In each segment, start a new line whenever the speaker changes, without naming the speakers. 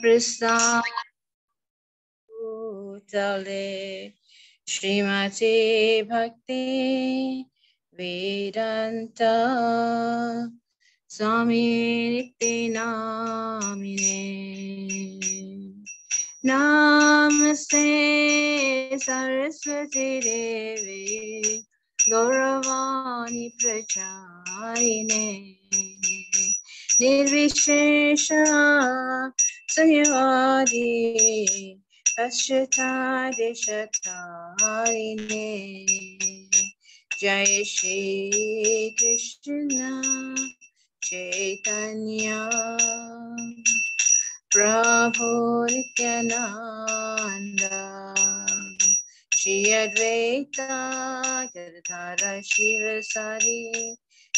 Prasad Bhutale Srimati Bhakti Vedanta Swami Nityanamine Namaste Saraswati Devi Gauravani Pracharine Nirvishesha Sunyavadi Paschatade Shatarine Jai Shri Krishna Chaitanya Prabhu Nityananda Shri Advaita Gadadhara Shivasari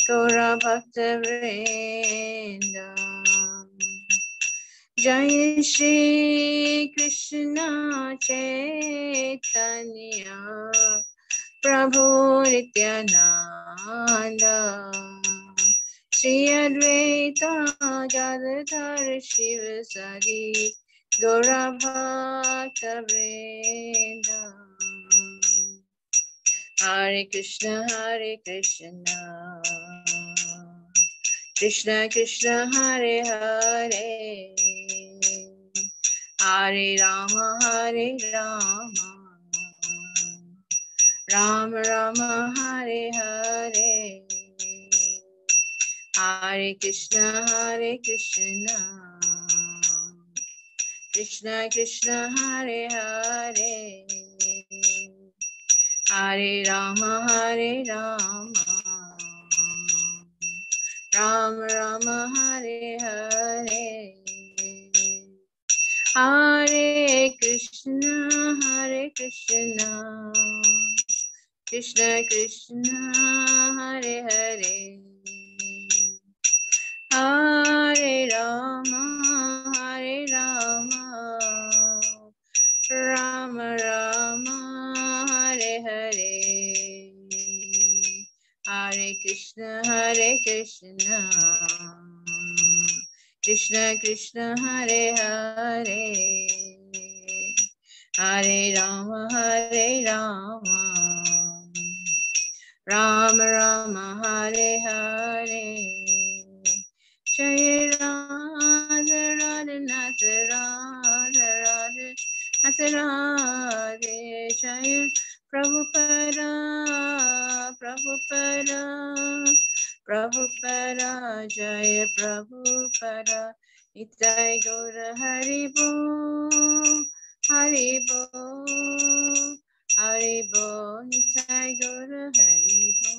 Gaura Bhakta Vrinda Jai Shri Krishna Chaitanya Prabhu Nityananda Shri Advaita Gadadhara Shivasari Gaura Bhakta Vrinda Hare Krishna Krishna Krishna Hare Hare Hare Rama Rama Rama Hare Hare Hare Krishna Krishna Krishna Hare Hare Hare Rama Rama Rama Hare Hare Hare Krishna Krishna Krishna Hare Hare Hare Rama Rama Rama Hare Hare Hare Krishna Krishna Krishna Hare Hare Hare Rama Rama Rama Hare Hare Jai Radha Radha Nata Radha Radha Nata Radhe Jai Prabhupada Jaya Prabhupada Nitai Gaura Haribo Nitai Gaura Haribo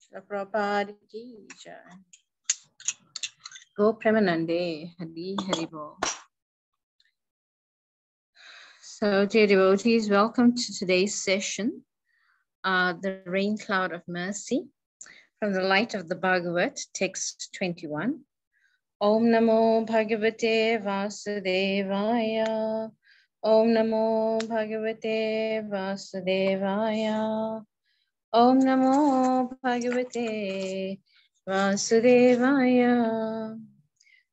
Shri Prabhupada ki jai. Go Premanande Haribo. So, dear devotees, welcome to today's session, The Rain Cloud of Mercy, from the Light of the Bhagavat, text 21. Om Namo Bhagavate Vasudevaya. Om Namo Bhagavate Vasudevaya. Om Namo Bhagavate Vasudevaya.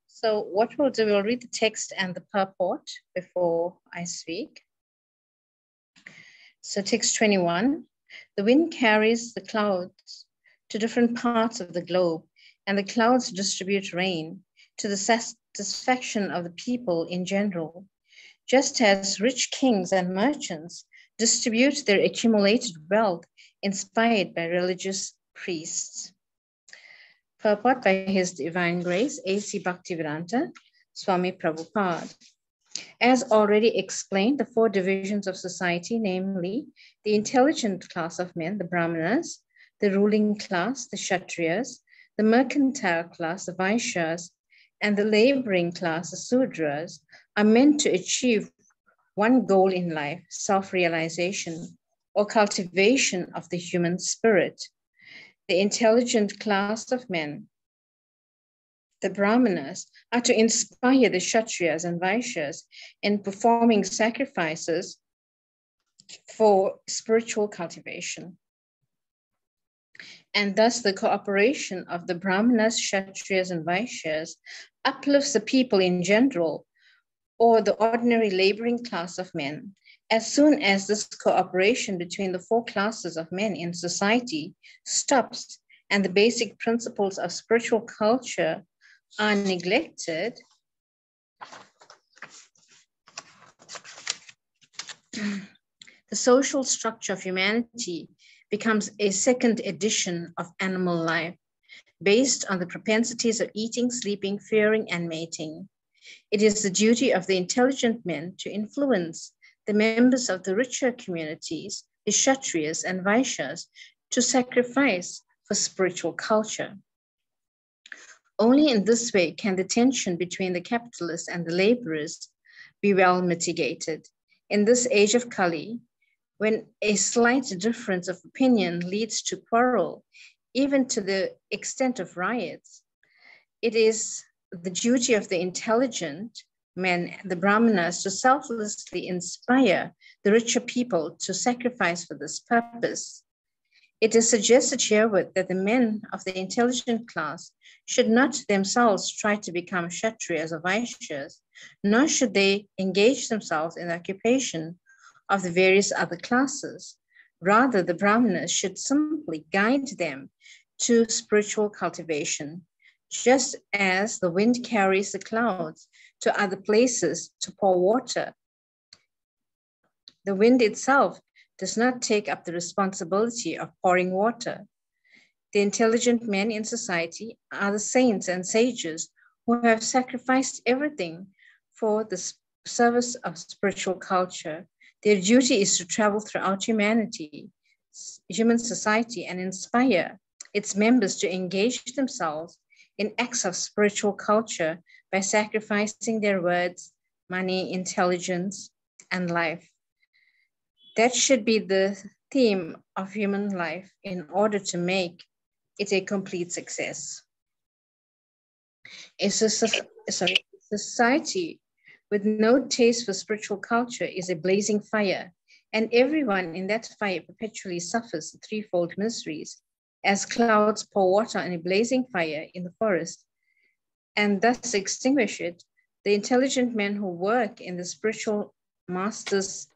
So what we'll do, we'll read the text and the purport before I speak. So text 21, the wind carries the clouds to different parts of the globe, and the clouds distribute rain to the satisfaction of the people in general, just as rich kings and merchants distribute their accumulated wealth inspired by religious priests. Purport by His Divine Grace, A.C. Bhaktivedanta Swami Prabhupada. As already explained, the four divisions of society, namely the intelligent class of men, the Brahmanas, the ruling class, the Kshatriyas, the mercantile class, the Vaishyas, and the laboring class, the Sudras, are meant to achieve one goal in life, self-realization or cultivation of the human spirit. The intelligent class of men, the Brahmanas, are to inspire the Kshatriyas and Vaishyas in performing sacrifices for spiritual cultivation. And thus the cooperation of the Brahmanas, Kshatriyas, and Vaishyas uplifts the people in general, or the ordinary laboring class of men, as soon as this cooperation between the four classes of men in society stops and the basic principles of spiritual culture are neglected, the social structure of humanity becomes a second edition of animal life, based on the propensities of eating, sleeping, fearing, and mating. It is the duty of the intelligent men to influence the members of the richer communities, the Kshatriyas and Vaishyas, to sacrifice for spiritual culture. Only in this way can the tension between the capitalists and the laborers be well mitigated. In this age of Kali, when a slight difference of opinion leads to quarrel, even to the extent of riots, it is the duty of the intelligent men, the Brahmanas, to selflessly inspire the richer people to sacrifice for this purpose. It is suggested herewith that the men of the intelligent class should not themselves try to become Kshatriyas or Vaishyas, nor should they engage themselves in the occupation of the various other classes. Rather, the Brahmanas should simply guide them to spiritual cultivation, just as the wind carries the clouds to other places to pour water. The wind itself does not take up the responsibility of pouring water. The intelligent men in society are the saints and sages who have sacrificed everything for the service of spiritual culture. Their duty is to travel throughout human society, and inspire its members to engage themselves in acts of spiritual culture by sacrificing their words, money, intelligence, and life. That should be the theme of human life in order to make it a complete success. A society with no taste for spiritual culture is a blazing fire, and everyone in that fire perpetually suffers the threefold miseries, as clouds pour water on a blazing fire in the forest, and thus extinguish it. The intelligent men who work as the spiritual masters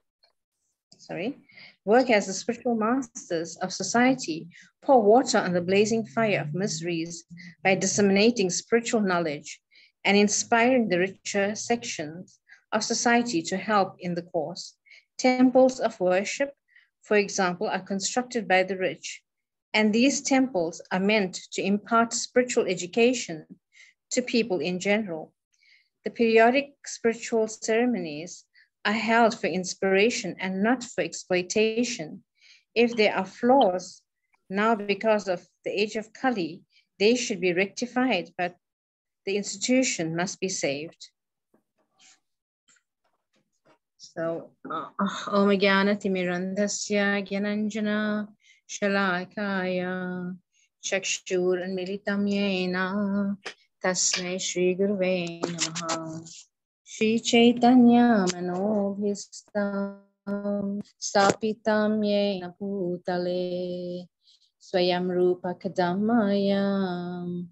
of society pour water on the blazing fire of miseries by disseminating spiritual knowledge and inspiring the richer sections of society to help in the cause. Temples of worship, for example, are constructed by the rich, and these temples are meant to impart spiritual education to people in general. The periodic spiritual ceremonies are held for inspiration and not for exploitation. If there are flaws now because of the age of Kali, they should be rectified, but the institution must be saved. So, Om Jnana Timirandasya Gyananjana Shalakaya Chakshur Militam Yena Tasmai Shri Guruve Namaha. Shri Chaitanya Manobhistam Stapitam Yena Bhutale Swayam Rupa Kadamayam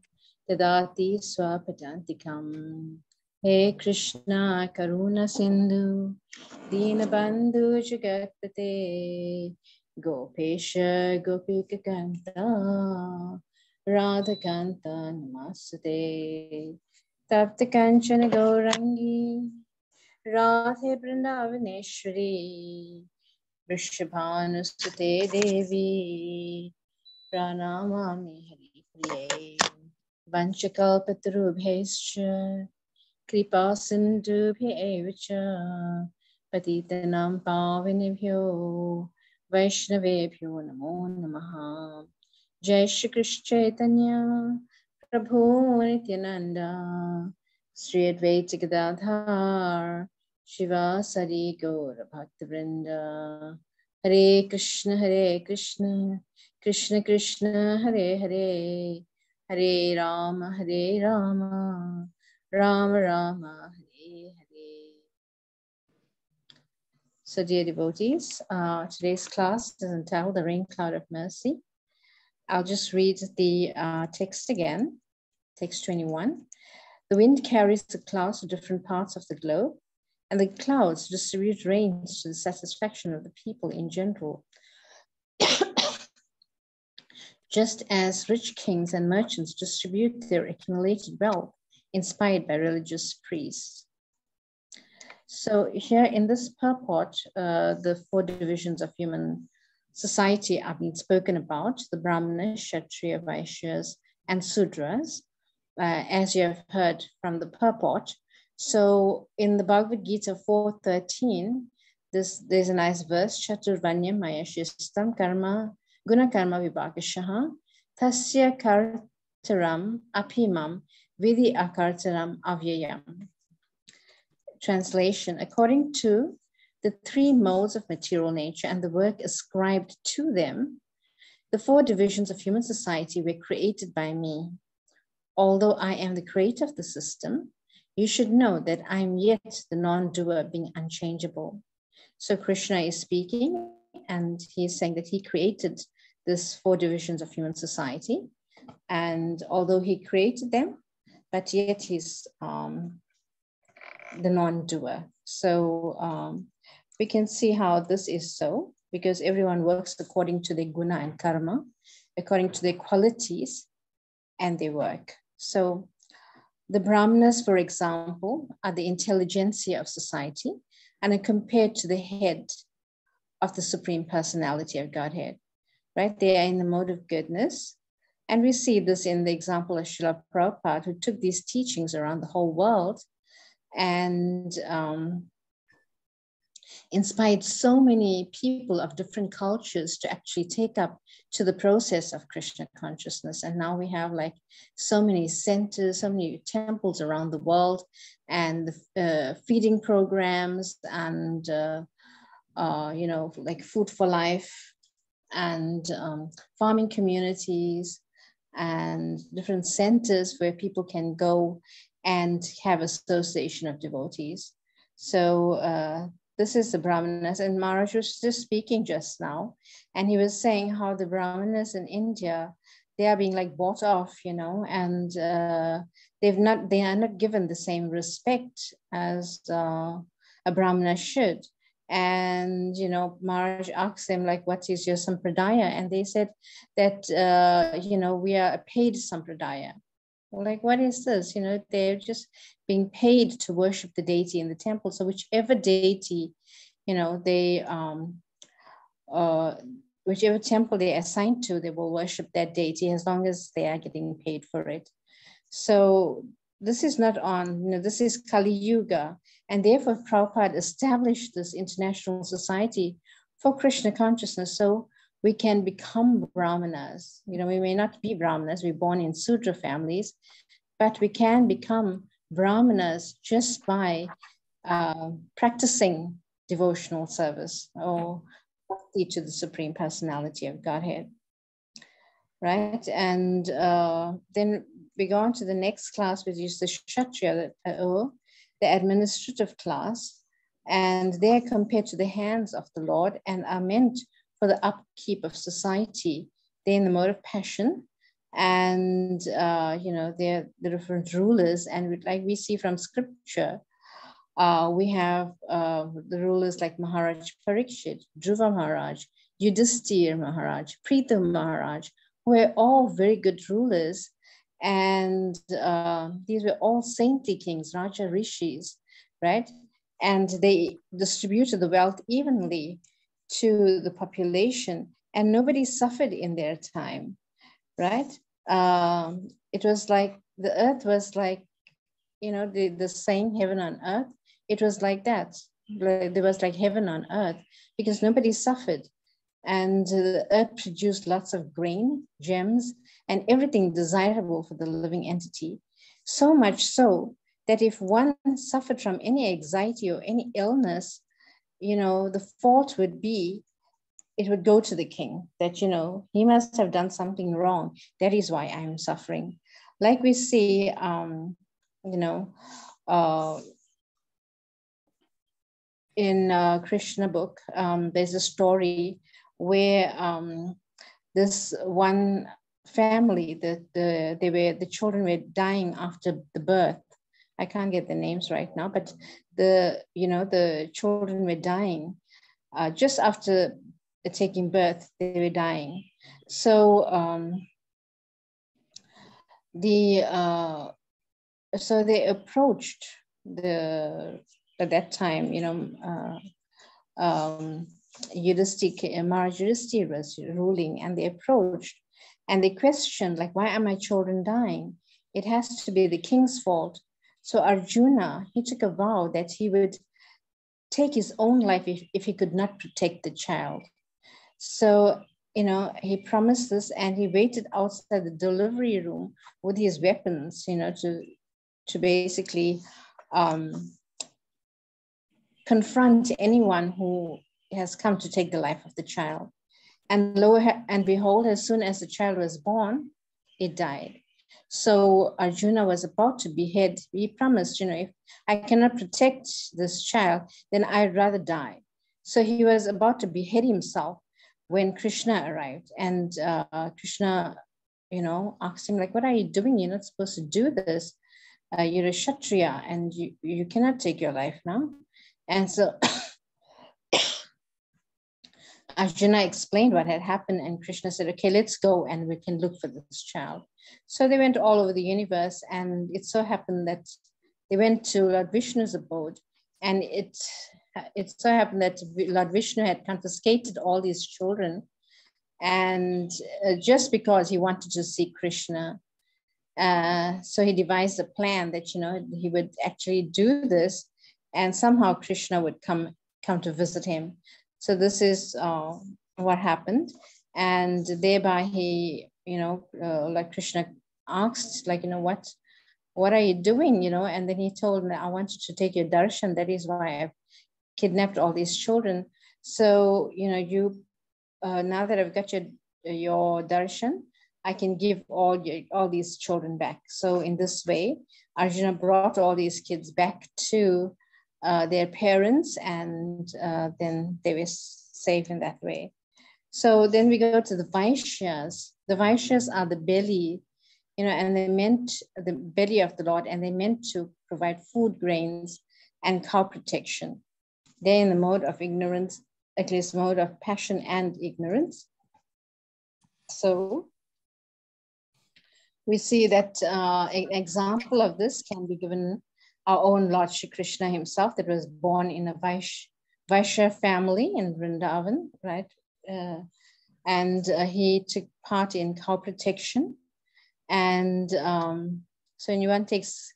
Tadati Swapadantikam. He Krishna Karuna Sindhu Dinabandhu Jagatpate Gopesha Gopika Kanta Radha Kanta Namaste Tapta Kanchana Gaurangi Radhe Vrindavaneshwari Vrishabhanusute Devi Pranamami Hari Priye Vanchakalpatarubhescha Kripa Sindhubhya Evacha Patitanam Pavinebhyo Vaishnavebhyo Namo Namaha. Jai Shri Krishna Chaitanya Prabhu Nityananda Sri Advaita Gadadhar Shiva Sari Gaura Bhaktivinoda. Hare Krishna Krishna Krishna Hare Hare Hare Rama Rama Rama Hare Hare. So dear devotees, today's class is entitled The Rain Cloud of Mercy. I'll just read the text again, text 21. The wind carries the clouds to different parts of the globe, and the clouds distribute rains to the satisfaction of the people in general. Just as rich kings and merchants distribute their accumulated wealth inspired by religious priests. So here in this purport, the 4 divisions of human society are being spoken about: the Brahmanas, Kshatriya, Vaishyas, and Sudras, as you have heard from the purport. So in the Bhagavad Gita 4:13, there's a nice verse: Chaturvanyam mayashistam karma guna karma vibhakashaha tasya kartaram apimam vidhi akartaram avyayam. Translation: according to the 3 modes of material nature and the work ascribed to them, the 4 divisions of human society were created by me. Although I am the creator of the system, you should know that I am yet the non-doer, being unchangeable. So Krishna is speaking, and he is saying that he created these 4 divisions of human society. And although he created them, but yet he's the non-doer. So we can see how this is so, because everyone works according to their guna and karma, according to their qualities and their work. So the Brahmanas, for example, are the intelligentsia of society and are compared to the head of the Supreme Personality of Godhead, right? They are in the mode of goodness. And we see this in the example of Srila Prabhupada, who took these teachings around the whole world and inspired so many people of different cultures to actually take up to the process of Krishna consciousness. And now we have like so many centers, so many temples around the world, and feeding programs, and you know, like Food for Life, and farming communities, and different centers where people can go and have association of devotees. So this is the Brahmanas, and Maharaj was just speaking just now, and he was saying how the Brahmanas in India, they are being like bought off, you know, and they are not given the same respect as a Brahmana should. And, you know, Maharaj asked them, like, what is your sampradaya? And they said that, you know, we are a paid sampradaya. Like, what is this? You know, they're just being paid to worship the deity in the temple. So whichever deity, you know, they, whichever temple they assigned to, they will worship that deity as long as they are getting paid for it. So this is not on, you know, this is Kali Yuga. And therefore, Prabhupada established this international society for Krishna consciousness. So we can become Brahmanas. You know, we may not be Brahmanas, we're born in Sudra families, but we can become Brahmanas just by practicing devotional service or bhakti to the Supreme Personality of Godhead, right? And then we go on to the next class, which is the Kshatriya, the administrative class, and they're compared to the hands of the Lord and are meant for the upkeep of society. They're in the mode of passion, and you know, they're the different rulers. And like we see from scripture, we have the rulers like Maharaj Parikshit, Dhruva Maharaj, Yudhisthira Maharaj, Pritha Maharaj, who were all very good rulers. And these were all saintly kings, Raja Rishis, right? And they distributed the wealth evenly to the population, and nobody suffered in their time, right? It was like the earth was like, you know, the saying heaven on earth, it was like that. There was like heaven on earth because nobody suffered. And the earth produced lots of grain, gems, and everything desirable for the living entity. So much so that if one suffered from any anxiety or any illness, you know, the fault would be, it would go to the king, that, you know, he must have done something wrong. That is why I'm suffering. Like we see, you know, in Krishna book, there's a story where this one family, the children were dying after the birth, I can't get the names right now, but the children were dying just after taking birth. They were dying. So so they approached at that time, Maharaj Yudhishthira was ruling, and they approached and they questioned, like, why are my children dying? It has to be the king's fault. So Arjuna, he took a vow that he would take his own life if he could not protect the child. So, he promised this, and he waited outside the delivery room with his weapons, to basically confront anyone who has come to take the life of the child. And lo and behold, as soon as the child was born, it died. So Arjuna was about to behead. He promised, if I cannot protect this child, then I'd rather die. So he was about to behead himself when Krishna arrived. And Krishna, asked him, like, what are you doing? You're not supposed to do this. You're a Kshatriya, and you cannot take your life now. And so Arjuna explained what had happened, and Krishna said, okay, let's go and we can look for this child. So they went all over the universe, and it so happened that they went to Lord Vishnu's abode, and it so happened that Lord Vishnu had confiscated all these children, and just because he wanted to see Krishna. So he devised a plan that, he would actually do this, and somehow Krishna would come to visit him. So this is what happened. And thereby he, like Krishna asked, like, what are you doing? And then he told me, I want you to take your darshan. That is why I've kidnapped all these children. So, now that I've got your darshan, I can give all these children back. So in this way, Arjuna brought all these kids back to their parents, and then they were safe in that way. So then we go to the Vaishyas. The Vaishyas are the belly, and they meant the belly of the Lord, and they meant to provide food, grains, and cow protection. They're in the mode of ignorance, at least mode of passion and ignorance. So we see that an example of this can be given our own Lord Shri Krishna himself, that was born in a Vaishya family in Vrindavan, right? And he took part in cow protection. And so when one takes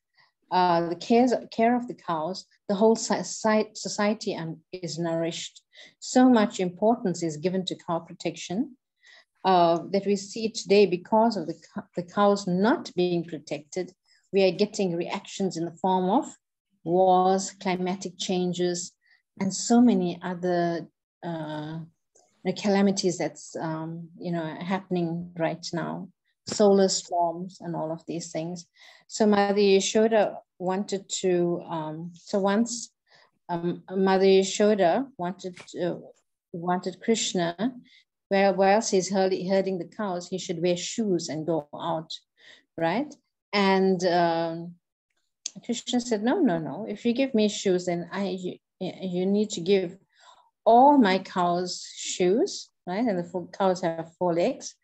the care of the cows, the whole society is nourished. So much importance is given to cow protection that we see today. Because of the cows not being protected, we are getting reactions in the form of wars, climatic changes, and so many other calamities that's happening right now, solar storms and all of these things. So Mother Yashoda wanted to, Mother Yashoda wanted Krishna, whilst he's herding the cows, he should wear shoes and go out, right? And Krishna said, no. If you give me shoes, then you need to give all my cows shoes, right? And the cows have 4 legs,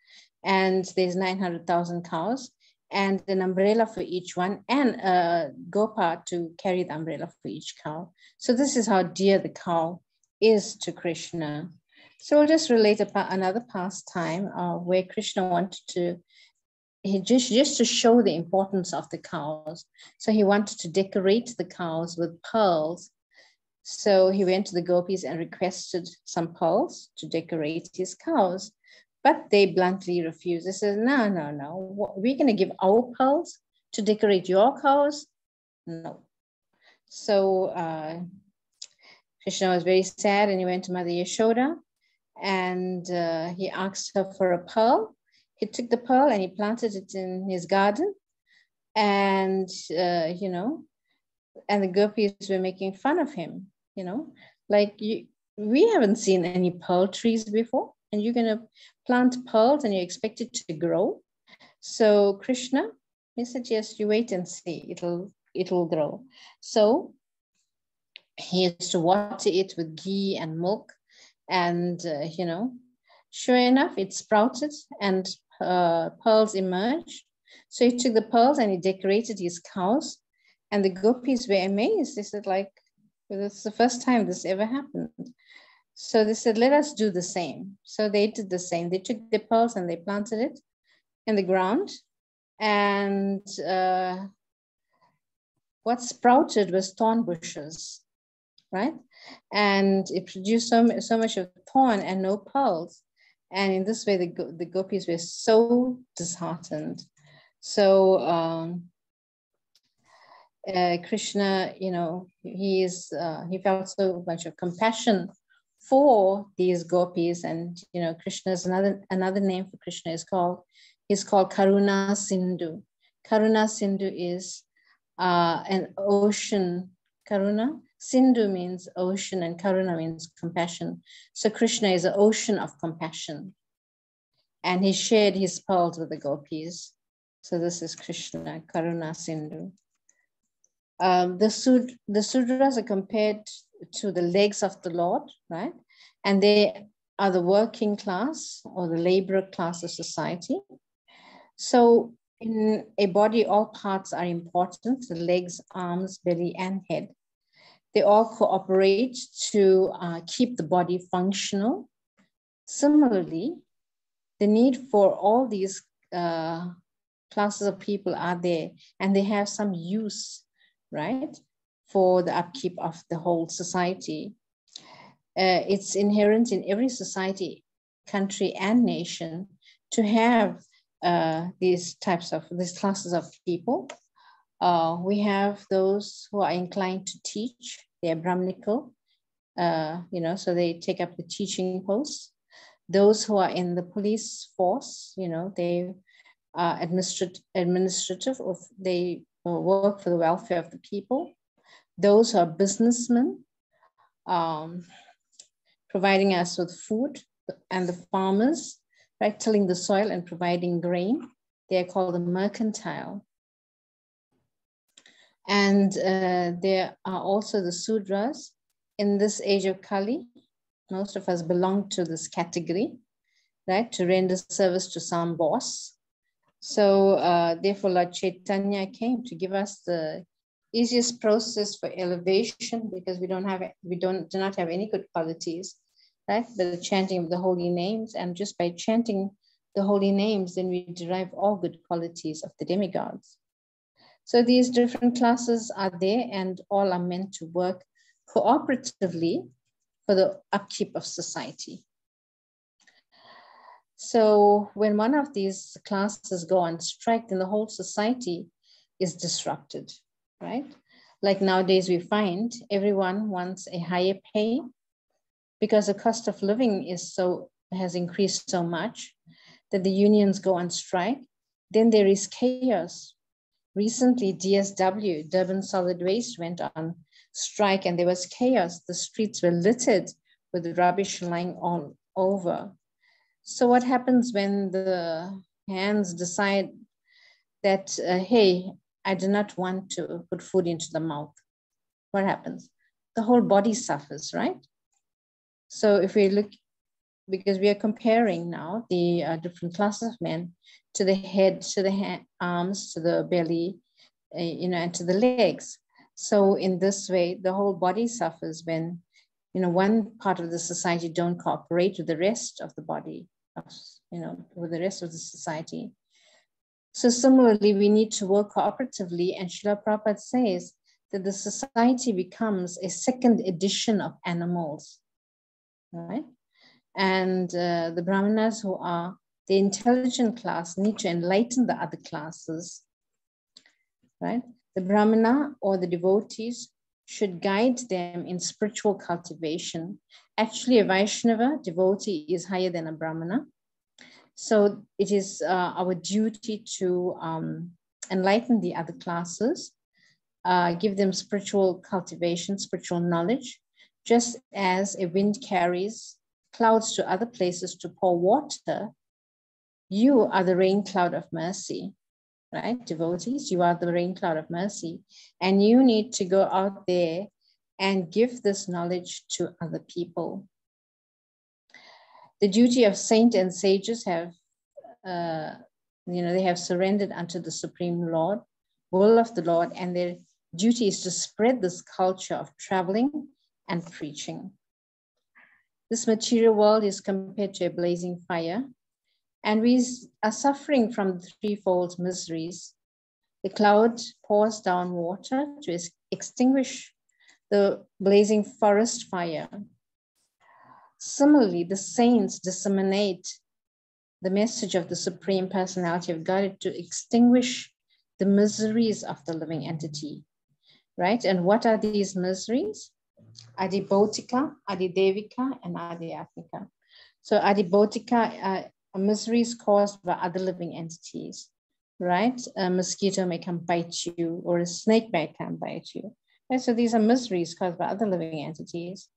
and there's 900,000 cows, and an umbrella for each one, and a gopa to carry the umbrella for each cow. So this is how dear the cow is to Krishna. So we'll just relate another pastime where Krishna wanted to, just to show the importance of the cows. So he wanted to decorate the cows with pearls. So he went to the gopis and requested some pearls to decorate his cows, but they bluntly refused. They said, no, we're going to give our pearls to decorate your cows? No. So Krishna was very sad, and he went to Mother Yashoda, and he asked her for a pearl. He took the pearl and he planted it in his garden, and and the gopis were making fun of him, like, we haven't seen any pearl trees before, and you're going to plant pearls and you expect it to grow. So Krishna, he said, yes, you wait and see, it will grow. So he used to water it with ghee and milk, and you know, sure enough, it sprouted and pearls emerged. So he took the pearls and he decorated his cows, and the gopis were amazed. They said, like, well, it's the first time this ever happened. So they said, let us do the same. So they did the same. They took the pearls and they planted it in the ground, and what sprouted was thorn bushes, right? And it produced so much of thorn and no pearls. And in this way, the gopis were so disheartened. So Krishna, you know, he felt so much of compassion for these gopis, and you know, Krishna is another name for Krishna is called Karuna Sindhu. Karuna Sindhu is an ocean. Karuna Sindhu means ocean, and Karuna means compassion. So Krishna is an ocean of compassion, and he shared his pearls with the gopis. So this is Krishna, Karuna Sindhu. The Sudras are compared to the legs of the Lord, right? And they are the working class or the laborer class of society. So in a body, all parts are important: the legs, arms, belly, and head. They all cooperate to keep the body functional. Similarly, the need for all these classes of people are there, and they have some use, right, for the upkeep of the whole society. It's inherent in every society, country, and nation to have these classes of people. We have those who are inclined to teach. They are Brahminical, you know, so they take up the teaching posts. Those who are in the police force, you know, they are administrative, or they work for the welfare of the people. Those who are businessmen, providing us with food, and the farmers, right, tilling the soil and providing grain. They are called the mercantile. And there are also the Sudras. In this age of Kali, most of us belong to this category, right, to render service to some boss. So therefore, Lord Chaitanya came to give us the easiest process for elevation, because we do not have any good qualities, right? But the chanting of the holy names, and just by chanting the holy names, then we derive all good qualities of the demigods. So these different classes are there, and all are meant to work cooperatively for the upkeep of society. So when one of these classes go on strike, then the whole society is disrupted, right? Like nowadays we find everyone wants a higher pay because the cost of living has increased so much that the unions go on strike. Then there is chaos. Recently, DSW, Durban Solid Waste, went on strike, and there was chaos. The streets were littered with rubbish lying all over. So what happens when the hands decide that, hey, I do not want to put food into the mouth? What happens? The whole body suffers, right? So if we look, because we are comparing now the different classes of men to the head, to the arms, to the belly, you know, and to the legs. So in this way, the whole body suffers when, you know, one part of the society don't cooperate with the rest of the body, you know, with the rest of the society. So similarly, we need to work cooperatively, and Srila Prabhupada says that the society becomes a second edition of animals, right? And the Brahmanas, who are the intelligent class, need to enlighten the other classes, right? The Brahmana or the devotees should guide them in spiritual cultivation. Actually, a Vaishnava devotee is higher than a Brahmana. So it is our duty to enlighten the other classes, give them spiritual cultivation, spiritual knowledge, just as a wind carries clouds to other places to pour water. You are the rain cloud of mercy. right? Devotees, you are the rain cloud of mercy, and you need to go out there and give this knowledge to other people. The duty of saint and sages have, they have surrendered unto the Supreme Lord, will of the Lord, and their duty is to spread this culture of traveling and preaching. This material world is compared to a blazing fire, and we are suffering from the threefold miseries. The cloud pours down water to extinguish the blazing forest fire. Similarly, the saints disseminate the message of the Supreme Personality of God to extinguish the miseries of the living entity, right? And what are these miseries? Adibhotika, Adidevika, and Adhyatmika. So Adibhotika are miseries caused by other living entities, right? A mosquito may come bite you, or a snake may come bite you. Right? So these are miseries caused by other living entities.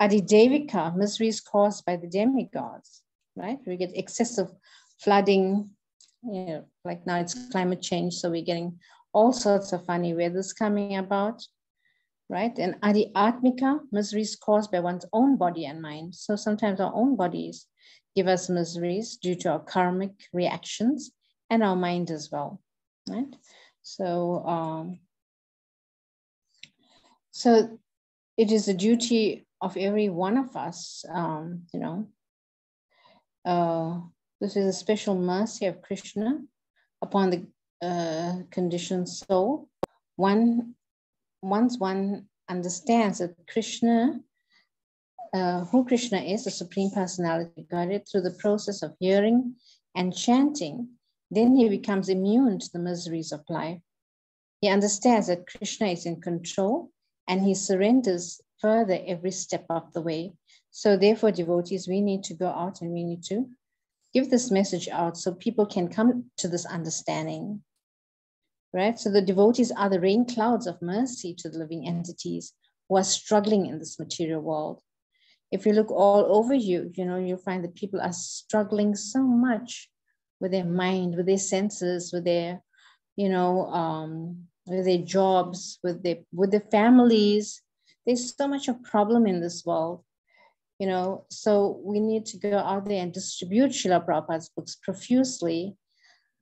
Adidevika, miseries caused by the demigods, right? We get excessive flooding, like now it's climate change, so we're getting all sorts of funny weathers coming about, right? And Adhyatmika, miseries caused by one's own body and mind. So sometimes our own bodies give us miseries due to our karmic reactions and our mind as well, right? So, so it is a duty of every one of us, this is a special mercy of Krishna upon the conditioned soul. Once one understands that Krishna, who Krishna is, the Supreme Personality of Godhead, through the process of hearing and chanting, then he becomes immune to the miseries of life. He understands that Krishna is in control, and he surrenders further every step of the way. So therefore, devotees, we need to go out and we need to give this message out so people can come to this understanding, right? So the devotees are the rain clouds of mercy to the living entities who are struggling in this material world. If you look all over you, you'll find that people are struggling so much with their mind, with their senses, with their, with their jobs, with their families. There's so much of problem in this world, so we need to go out there and distribute Srila Prabhupada's books profusely,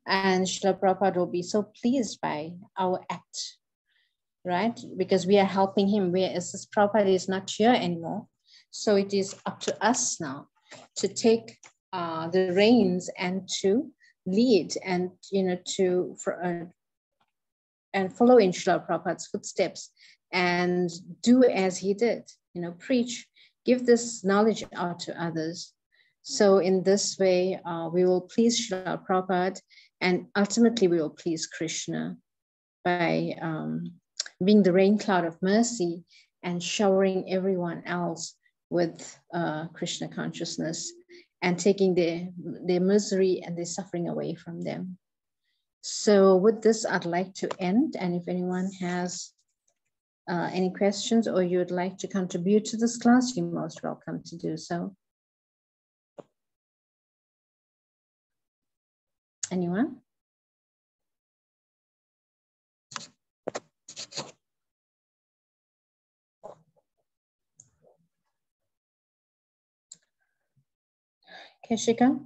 and Srila Prabhupada will be so pleased by our act, right? Because we are helping him, whereas Prabhupada is not here anymore. So it is up to us now to take the reins and to lead and, and follow in Srila Prabhupada's footsteps and do as he did, preach, give this knowledge out to others. So in this way, we will please Srila Prabhupada, and ultimately we will please Krishna by being the rain cloud of mercy and showering everyone else with Krishna consciousness and taking their misery and their suffering away from them. So with this, I'd like to end. And if anyone has any questions or you'd like to contribute to this class, you're most welcome to do so. Anyone? Keshika?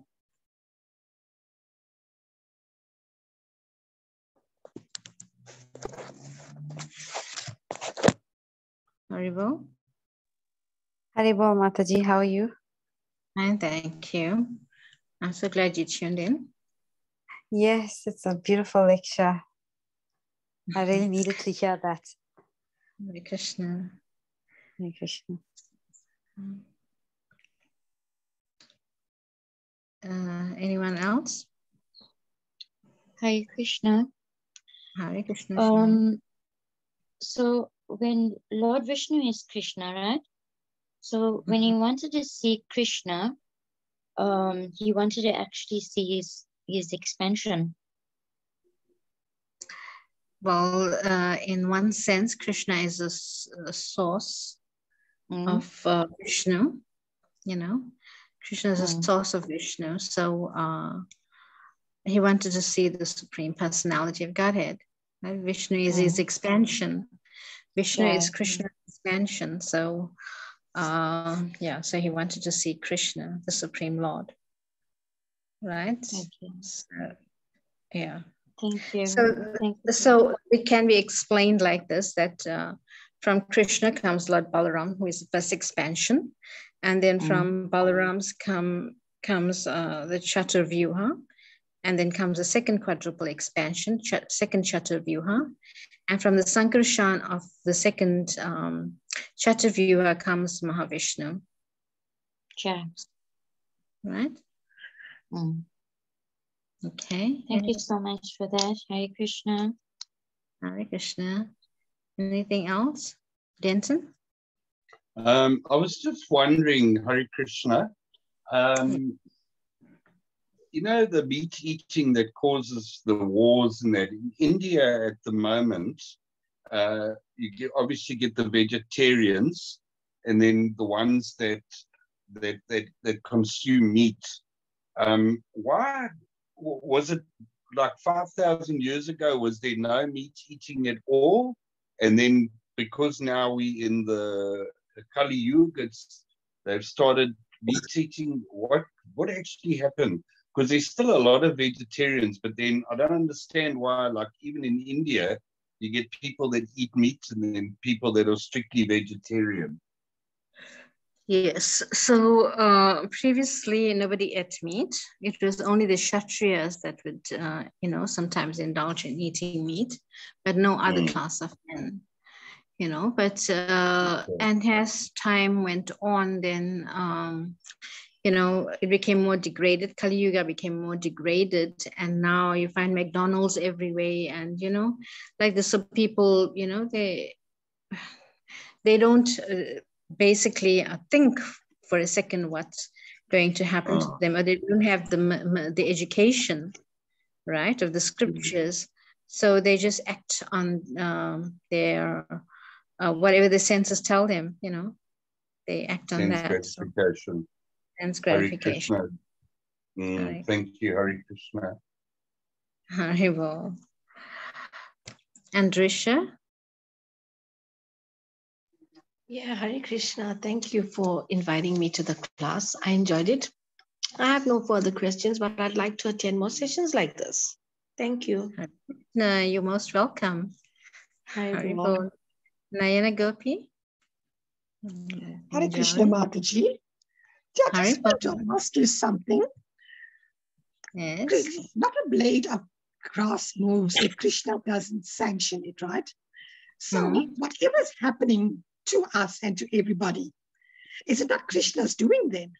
Haribol?
Haribol, Mataji, how are you?
Fine, thank you. I'm so glad you tuned in.
Yes, it's a beautiful lecture. I really needed to hear that.
Hare Krishna.
Hare Krishna.
Anyone else?
Hare Krishna.
Hare Krishna.
So when Lord Vishnu is Krishna, right? So when he wanted to see Krishna, he wanted to actually see his expansion.
Well, in one sense, Krishna is a source of Vishnu, Krishna is a source of Vishnu. So he wanted to see the Supreme Personality of Godhead. Right? Vishnu is his expansion. Vishnu is Krishna's expansion. So, yeah, so he wanted to see Krishna, the Supreme Lord. Right?
Okay.
So, yeah.
Thank you.
So it can be explained like this, that from Krishna comes Lord Balaram, who is the first expansion. And then from Balaram's comes the Chaturvyuha. And then comes the second quadruple expansion, second Chaturvyuha. And from the Sankarshan of the second Chaturvyuha comes Mahavishnu.
Sure.
Right? Okay.
Thank you so much for that. Hare Krishna.
Hare Krishna. Anything else? Denton?
I was just wondering, Hare Krishna, you know, the meat eating that causes the wars and that in India at the moment, you obviously get the vegetarians and then the ones that consume meat. Why was it like 5,000 years ago? Was there no meat eating at all? And then because now we in the Kali Yuga, they've started meat eating. What actually happened? Because there's still a lot of vegetarians, but then I don't understand why, like even in India, you get people that eat meat and then people that are strictly vegetarian.
Yes, so previously nobody ate meat. It was only the Kshatriyas that would, you know, sometimes indulge in eating meat, but no other class of men, you know. But, and as time went on, then, you know, it became more degraded. Kali Yuga became more degraded. And now you find McDonald's everywhere. And, you know, like the people, you know, they don't basically think for a second what's going to happen to them, or they don't have the education, right, of the scriptures. So they just act on their, whatever the senses tell them, you know, they act on that.
Gratification.
Sense gratification.
Thank you, Hare Krishna.
Haribol. Andrisha?
Yeah, Hare Krishna. Thank you for inviting me to the class. I enjoyed it. I have no further questions, but I'd like to attend more sessions like this. Thank you.
No, you're most welcome. Haribol. Nayana Gopi?
Hare Krishna Mataji. I just want to ask you something.
Yes.
Not a blade of grass moves if Krishna doesn't sanction it, right? So whatever's happening to us and to everybody, is it not Krishna's doing then?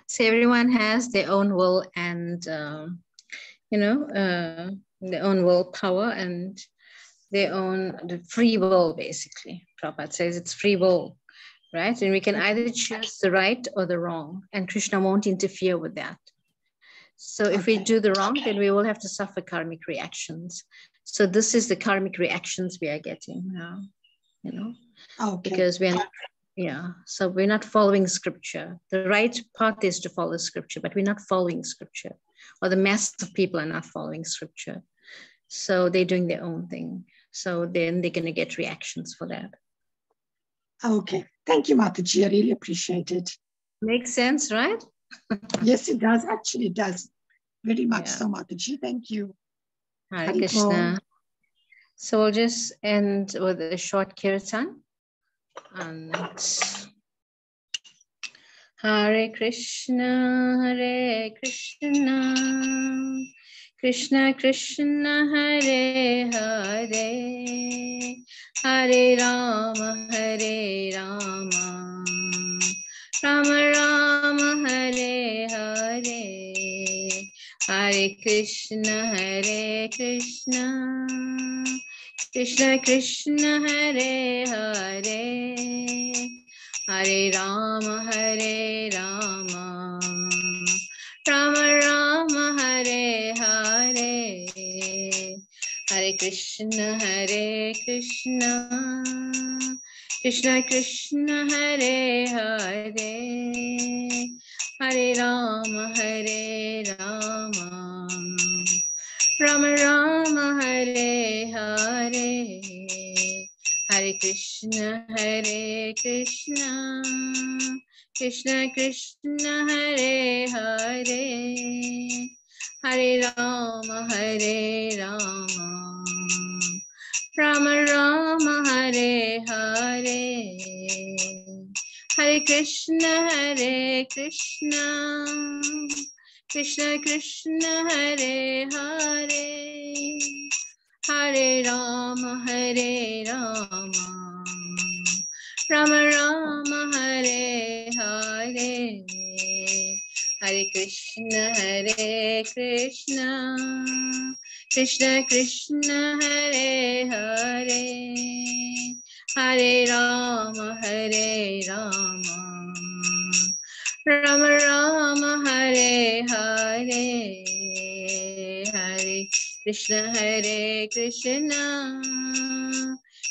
So everyone has their own will and, you know, their own willpower and their own free will, basically. Prabhupada says it's free will. Right? And we can either choose the right or the wrong, and Krishna won't interfere with that. So if we do the wrong, then we will have to suffer karmic reactions. So this is the karmic reactions we are getting now, you know, because we're not, so we're not following scripture. The right path is to follow scripture, but we're not following scripture, or the mass of people are not following scripture. So they're doing their own thing. So then they're going to get reactions for that.
Okay. Thank you, Mataji. I really appreciate it.
Makes sense, right?
Yes, it does. Actually, it does. Very much so, Mataji. Thank you.
Hare Krishna. So we'll just end with a short kirtan. And Hare Krishna, Hare Krishna, Krishna Krishna, Hare Hare, Hare Rama, Hare Rama, Rama Rama, Hare Hare, Hare Krishna, Krishna Krishna, Hare Hare, Hare Rama, Rama Rama, Hare Hare, Hare Krishna, Krishna Krishna, Hare Hare, Hare Rama Rama Hare Hare, Hare Krishna Krishna Krishna Hare Hare, Hare Rama Rama Rama Hare Hare, Hare Krishna Krishna Krishna Hare Hare, Hare Rama Rama Rama Hare Hare, Hare Krishna Krishna Krishna Hare Hare, Hare Rama Rama Rama Hare Hare, Hare Krishna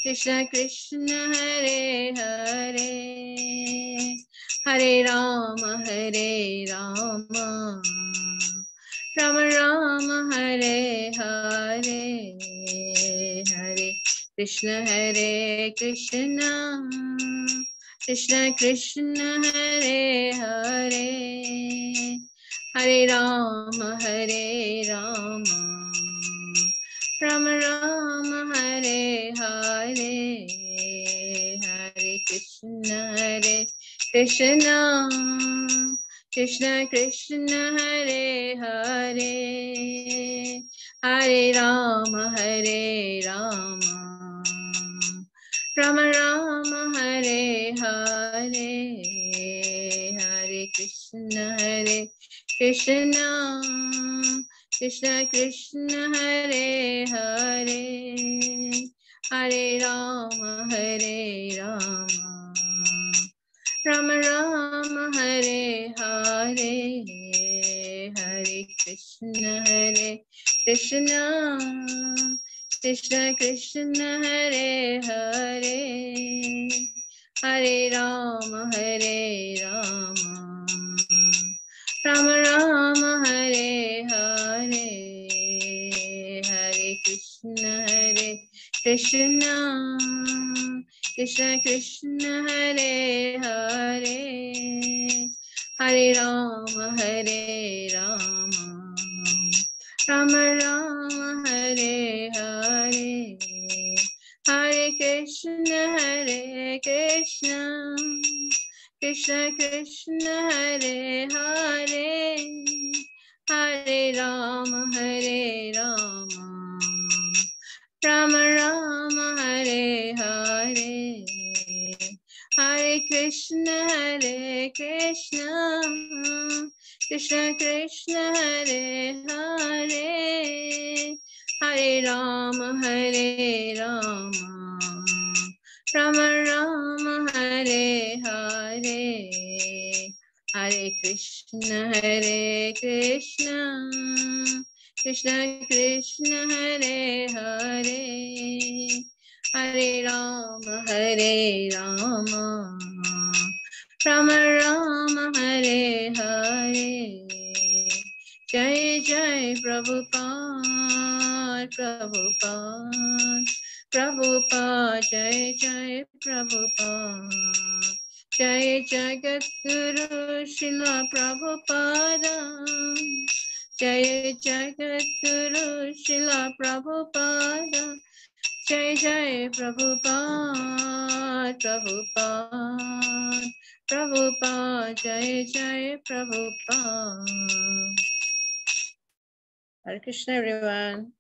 Krishna Krishna Hare Hare, Hare Rama Rama Rama Hare Hare, Hare Krishna Krishna Krishna Hare Hare, Hare Rama Rama Rama Hare Hare, Hare Krishna Krishna Krishna Hare Hare, Hare Rama Rama Rama Hare Hare, Hare Krishna Krishna Krishna Hare Hare, Hare Rama Rama Rama Hare Hare, Hare Krishna Krishna Krishna Hare Hare, Hare Rama Rama Rama Hare Hare, Hare Krishna Krishna Krishna Hare Hare, Hare Rama Rama Rama Hare Hare, Hare Krishna Krishna Krishna Hare Hare, Hare Rama Rama Rama Hare Hare, Hare Krishna Krishna Krishna Hare Hare, Hare Rama Rama Rama Hare Hare, Hare Krishna Krishna Krishna Hare Hare, Hare Rama Rama Rama Hare Hare. Jai Jai Prabhupada, Jai Jai Prabhupada, Jai Jagadguru Srila Prabhupada, Jai Jagadguru Srila Prabhupada, Jai Jai Prabhupada, Jai Jai Prabhupada. Hare Krishna, everyone.